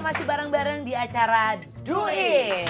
masih bareng-bareng di acara Do It.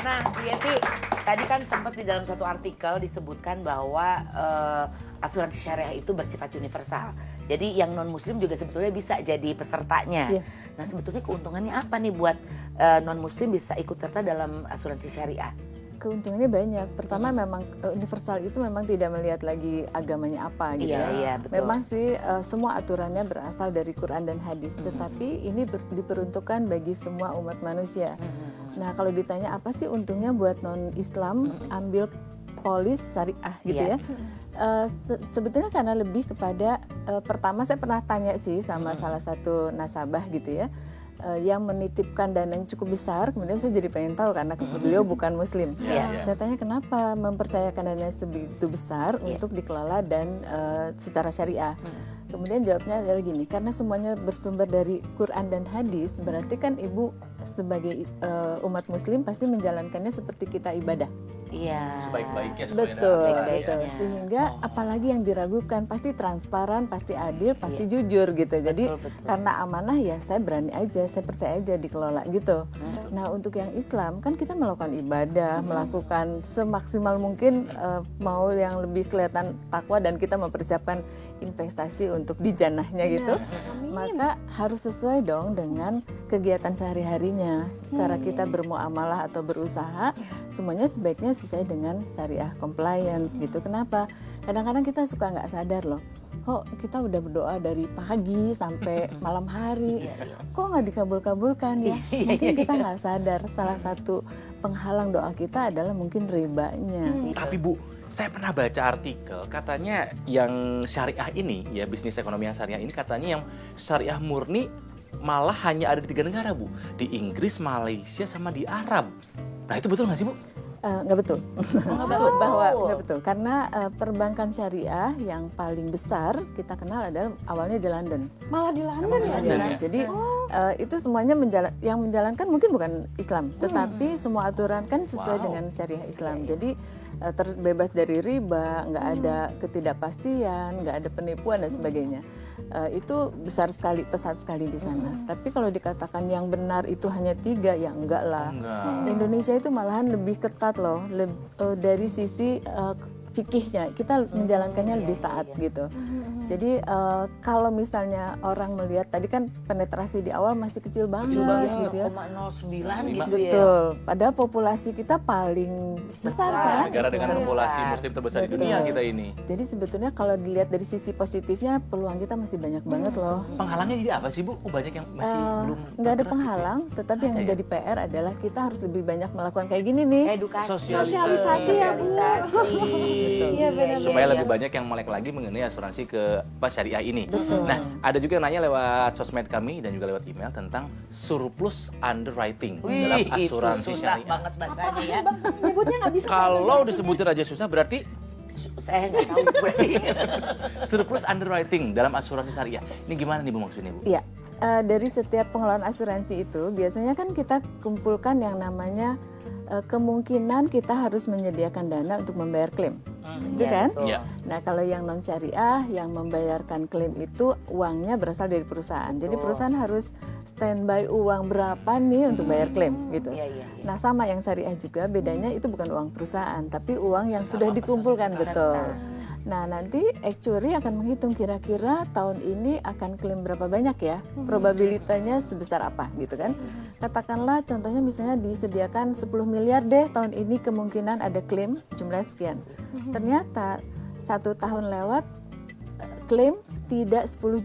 Nah, Bu Yeti, tadi kan sempat di dalam satu artikel disebutkan bahwa asuransi syariah itu bersifat universal. Jadi yang non-muslim juga sebetulnya bisa jadi pesertanya. Iya. Nah, sebetulnya keuntungannya apa nih buat non-muslim bisa ikut serta dalam asuransi syariah? Keuntungannya banyak. Pertama memang universal itu memang tidak melihat lagi agamanya apa gitu Iya, ya. iya, betul. Memang sih semua aturannya berasal dari Quran dan hadis, tetapi ini diperuntukkan bagi semua umat manusia. Nah, kalau ditanya apa sih untungnya buat non-Islam ambil polis syariah gitu Iya. ya. Sebetulnya karena lebih kepada pertama saya pernah tanya sih sama salah satu nasabah gitu ya. Yang menitipkan dana yang cukup besar, kemudian saya jadi pengen tahu karena beliau bukan muslim. Iya. Saya tanya kenapa mempercayakan dana sebegitu besar untuk dikelola dan secara syariah. Kemudian jawabnya adalah gini, karena semuanya bersumber dari Quran dan hadis, berarti kan ibu sebagai umat muslim pasti menjalankannya seperti kita ibadah. Iya. Sebaik-baiknya sebenarnya. Betul, Sebaik-baiknya. betul. Sehingga apalagi yang diragukan pasti transparan, pasti adil, pasti jujur gitu. Jadi betul. karena amanah ya saya berani aja, saya percaya aja dikelola gitu. Nah, untuk yang Islam kan kita melakukan ibadah, melakukan semaksimal mungkin mau yang lebih kelihatan takwa dan kita mempersiapkan investasi untuk di jannahnya gitu. Maka harus sesuai dong dengan kegiatan sehari-harinya. Cara kita bermuamalah atau berusaha semuanya sebaiknya sesuai dengan syariah compliance gitu. Kenapa? Kadang-kadang kita suka nggak sadar loh. Kok kita udah berdoa dari pagi sampai malam hari, kok nggak dikabul-kabulkan ya? Mungkin kita nggak sadar. Salah satu penghalang doa kita adalah mungkin ribanya. Tapi Bu, saya pernah baca artikel katanya yang syariah ini ya, bisnis ekonomi yang syariah ini katanya yang syariah murni malah hanya ada di 3 negara Bu, di Inggris, Malaysia, sama di Arab. Nah itu betul nggak sih Bu? Nggak betul. Nggak betul. Karena perbankan syariah yang paling besar kita kenal adalah awalnya di London. Malah di London ya? London ya? Jadi itu semuanya yang menjalankan mungkin bukan Islam, tetapi semua aturan kan sesuai dengan syariah Islam. Jadi terbebas dari riba, nggak ada ketidakpastian, nggak ada penipuan dan sebagainya. Itu besar sekali, pesat sekali di sana. Tapi kalau dikatakan yang benar itu hanya 3, ya enggak lah. Indonesia itu malahan lebih ketat loh, dari sisi fikihnya kita menjalankannya lebih taat gitu. Jadi kalau misalnya orang melihat tadi kan penetrasi di awal masih kecil banget gitu ya. 0,09 gitu ya. Betul. Padahal populasi kita paling besar kan. Negara dengan populasi muslim terbesar di dunia kita ini. Jadi sebetulnya kalau dilihat dari sisi positifnya peluang kita masih banyak banget loh. Penghalangnya jadi apa sih Bu? Banyak yang masih belum. Nggak ada penghalang, tetapi yang menjadi PR adalah kita harus lebih banyak melakukan kayak gini nih. Edukasi. Sosialisasi ya, Bu. Iya, benar. Supaya lebih banyak yang melek lagi mengenai asuransi ke syariah ini. Betul. Nah, ada juga yang nanya lewat sosmed kami dan juga lewat email tentang surplus underwriting dalam asuransi susah syariah. banget bahasanya ya. Nyebutnya nggak bisa. Kalau disebutin aja susah berarti Saya nggak tahu berarti. surplus underwriting dalam asuransi syariah. Ini gimana nih Bu maksudnya Bu? Iya, dari setiap pengelolaan asuransi itu biasanya kan kita kumpulkan yang namanya kemungkinan kita harus menyediakan dana untuk membayar klaim, gitu kan? Iya. Nah kalau yang non syariah yang membayarkan klaim itu uangnya berasal dari perusahaan. Jadi perusahaan harus standby uang berapa nih untuk bayar klaim, gitu. Iya, iya. Nah sama yang syariah juga bedanya itu bukan uang perusahaan, tapi uang yang sudah dikumpulkan, betul. Nah nanti actuary akan menghitung kira-kira tahun ini akan klaim berapa banyak ya, probabilitasnya sebesar apa gitu kan. Katakanlah contohnya misalnya disediakan 10 miliar deh tahun ini kemungkinan ada klaim jumlah sekian. Ternyata 1 tahun lewat klaim tidak 10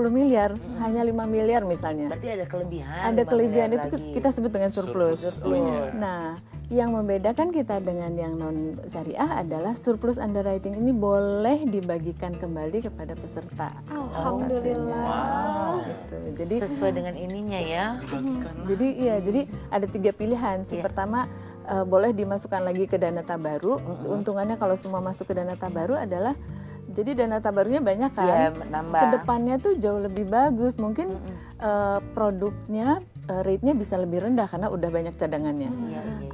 miliar, hanya 5 miliar misalnya. Berarti ada kelebihan. Ada 5 kelebihan miliar itu lagi. kita sebut dengan surplus. Oh, iya. Nah, yang membedakan kita dengan yang non syariah adalah surplus underwriting ini boleh dibagikan kembali kepada peserta. Alhamdulillah. Gitu. Jadi Sesuai dengan ininya ya. jadi ada 3 pilihan. Si pertama boleh dimasukkan lagi ke dana tabaru. Keuntungannya kalau semua masuk ke dana tabaru adalah jadi dana tabarunya banyak kan. Iya, nambah. Kedepannya tuh jauh lebih bagus. Mungkin produknya rate-nya bisa lebih rendah karena udah banyak cadangannya.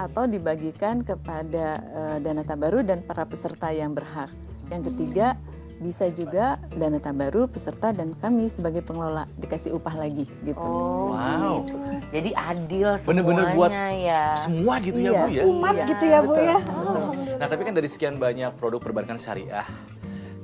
Atau dibagikan kepada dana tabaru dan para peserta yang berhak. Yang ketiga Bisa juga dana tabaruk peserta dan kami sebagai pengelola dikasih upah lagi gitu. Wow. Jadi adil semuanya Bener-bener buat ya. semua gitu ya Iya. Bu ya. Umat gitu ya Bu betul, ya. betul. Nah tapi kan dari sekian banyak produk perbankan syariah,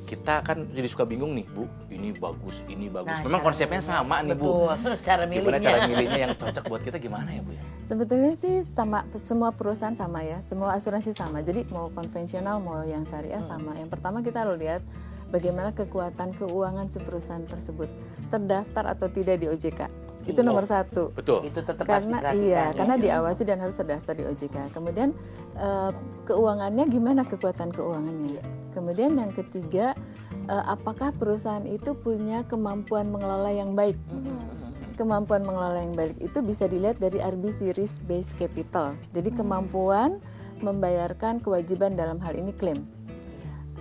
kita kan jadi suka bingung nih Bu, ini bagus, ini bagus. Nah, Memang cara konsepnya milihnya. sama nih Bu. Betul, cara milihnya. Gimana cara milihnya yang cocok buat kita gimana ya Bu ya? Sebetulnya sih sama, semua perusahaan sama ya, semua asuransi sama. Jadi mau konvensional mau yang syariah sama. Yang pertama kita harus lihat bagaimana kekuatan keuangan si perusahaan tersebut, terdaftar atau tidak di OJK. Itu Iya. nomor satu. Betul. Itu tetap Karena harus diperhatikan. karena diawasi dan harus terdaftar di OJK. Kemudian keuangannya gimana kekuatan keuangannya. Kemudian yang ketiga, apakah perusahaan itu punya kemampuan mengelola yang baik. Kemampuan mengelola yang baik itu bisa dilihat dari RBC, Risk Based Capital. Jadi kemampuan membayarkan kewajiban dalam hal ini klaim.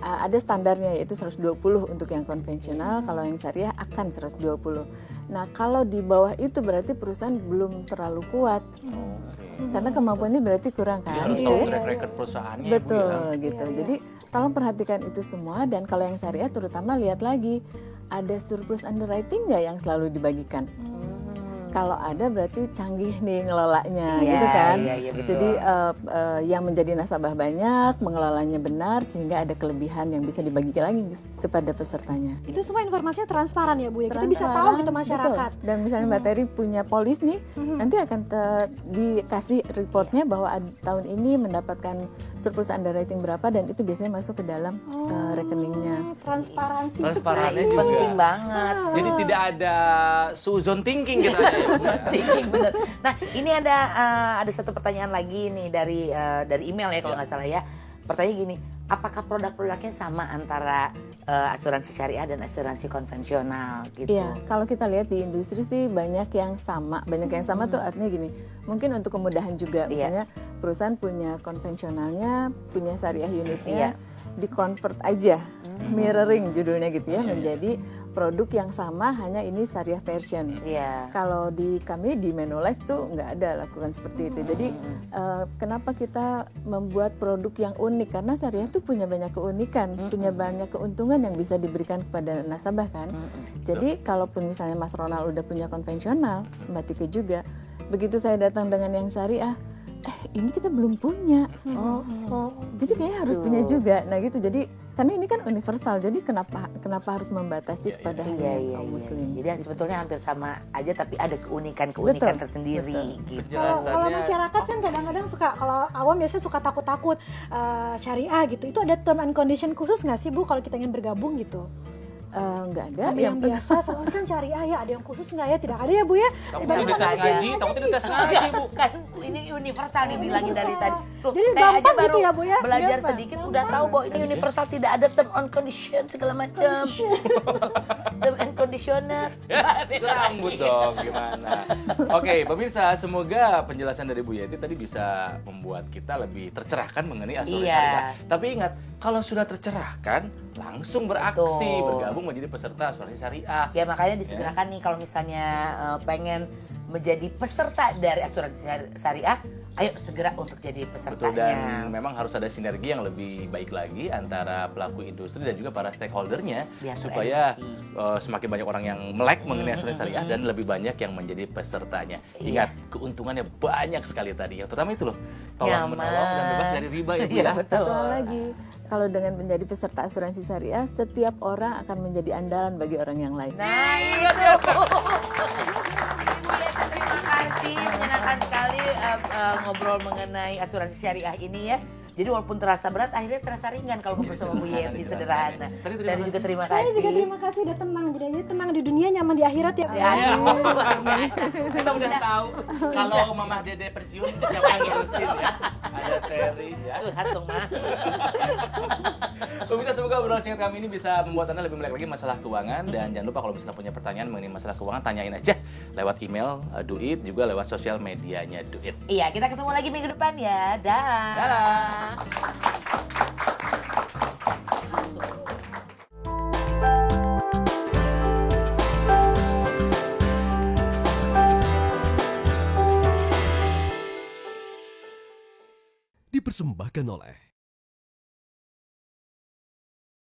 Ada standarnya yaitu 120 untuk yang konvensional, kalau yang syariah akan 120. Nah, kalau di bawah itu berarti perusahaan belum terlalu kuat. Oke. Karena kemampuannya berarti kurang Jadi kan? harus Gitu tahu ya. track record perusahaannya ya, Bu, Betul ya. gitu. Jadi tolong perhatikan itu semua dan kalau yang syariah terutama lihat lagi ada surplus underwriting nggak yang selalu dibagikan. Kalau ada berarti canggih nih ngelolanya Iya, gitu kan. iya, iya, betul. Jadi yang menjadi nasabah banyak, mengelolanya benar sehingga ada kelebihan yang bisa dibagikan lagi kepada pesertanya. Itu semua informasinya transparan ya Bu ya. Kita bisa tahu Transparan, gitu masyarakat. betul. Dan misalnya Mbak Terry punya polis nih, nanti akan dikasih reportnya bahwa tahun ini mendapatkan surplus underwriting berapa dan itu biasanya masuk ke dalam rekeningnya. Transparansi itu Transparannya Ini juga. penting banget. Jadi tidak ada suzon thinking gitu aja ya, Bu, ya. Thinking, bener. Nah, ini ada satu pertanyaan lagi nih dari email ya kalau nggak salah ya. Pertanyaan gini, apakah produk-produknya sama antara asuransi syariah dan asuransi konvensional gitu? Iya, kalau kita lihat di industri sih banyak yang sama. Banyak yang sama tuh artinya gini, mungkin untuk kemudahan juga. Iya. Misalnya perusahaan punya konvensionalnya, punya syariah Iya. unitnya, di-convert aja, mirroring judulnya gitu ya, menjadi produk yang sama, hanya ini syariah version. Iya. Kalau di kami di Manulife tuh nggak ada lakukan seperti itu. Jadi kenapa kita membuat produk yang unik? Karena syariah tuh punya banyak keunikan, punya banyak keuntungan yang bisa diberikan kepada nasabah kan. Jadi kalaupun misalnya Mas Ronald udah punya konvensional, Mbak Tike juga, begitu saya datang dengan yang syariah, ini kita belum punya. Jadi kayaknya harus punya juga. Nah gitu. Jadi karena ini kan universal. Jadi kenapa harus membatasi kepada hanya kaum muslim? Jadi sebetulnya hampir sama aja tapi ada keunikan-keunikan Betul, tersendiri gitu. Kalau masyarakat kan kadang-kadang suka, kalau awam biasanya suka takut-takut syariah gitu. Itu ada term and condition khusus nggak sih Bu kalau kita ingin bergabung gitu? Nggak ada. Sama yang biasa, sama kan syariah ya, ada yang khusus nggak ya? Tidak ada ya Bu ya? Takutnya dites ngaji, takutnya dites ngaji, Bu. Kan ini universal dibilangin dari tadi. Tuh, Jadi saya aja gampang baru gitu ya, Bu, ya? belajar Gampang. sedikit udah tahu bahwa ini universal, tidak ada term and condition segala macam. Term and conditioner. Itu rambut dong, gimana? Oke, pemirsa, semoga penjelasan dari Bu Yeti tadi bisa membuat kita lebih tercerahkan mengenai asuransi Iya. syariah. Tapi ingat, kalau sudah tercerahkan, langsung beraksi, Betul. bergabung menjadi peserta asuransi syariah. Ya makanya disegerakan nih kalau misalnya pengen menjadi peserta dari asuransi syariah, ayo segera untuk jadi Betul, pesertanya. dan memang harus ada sinergi yang lebih baik lagi antara pelaku industri dan juga para stakeholdernya Biar supaya teredukasi. semakin banyak orang yang melek mengenai asuransi syariah dan lebih banyak yang menjadi pesertanya. Iya. Ingat, keuntungannya banyak sekali tadi. Yang terutama itu loh, tolong Nyaman. menolong dan bebas dari riba ya Bu Iya, ya. betul. Satu hal lagi, kalau dengan menjadi peserta asuransi syariah, setiap orang akan menjadi andalan bagi orang yang lain. Nah itu. Ibu Yeti, terima kasih, menyenangkan sekali ngobrol mengenai asuransi syariah ini ya. Jadi walaupun terasa berat, akhirnya terasa ringan kalau ngobrol sama Bu Yeti, sederhana. Tadi terima Dan kasih. juga terima Saya kasih. juga terima kasih udah tenang. Jadi tenang di dunia, nyaman di akhirat ya Bu. Ya, Kita udah tahu kalau Mamah Dede pensiun siapa yang ngurusin ya. Ada Terry ya. Curhat dong, Ma. Pemirsa, semoga obrolan singkat kami ini bisa membuat Anda lebih melek lagi masalah keuangan. Dan jangan lupa kalau misalnya punya pertanyaan mengenai masalah keuangan, tanyain aja lewat email Duit, juga lewat sosial medianya Duit. Iya, kita ketemu lagi minggu depan ya. Dah. Dah. Dipersembahkan oleh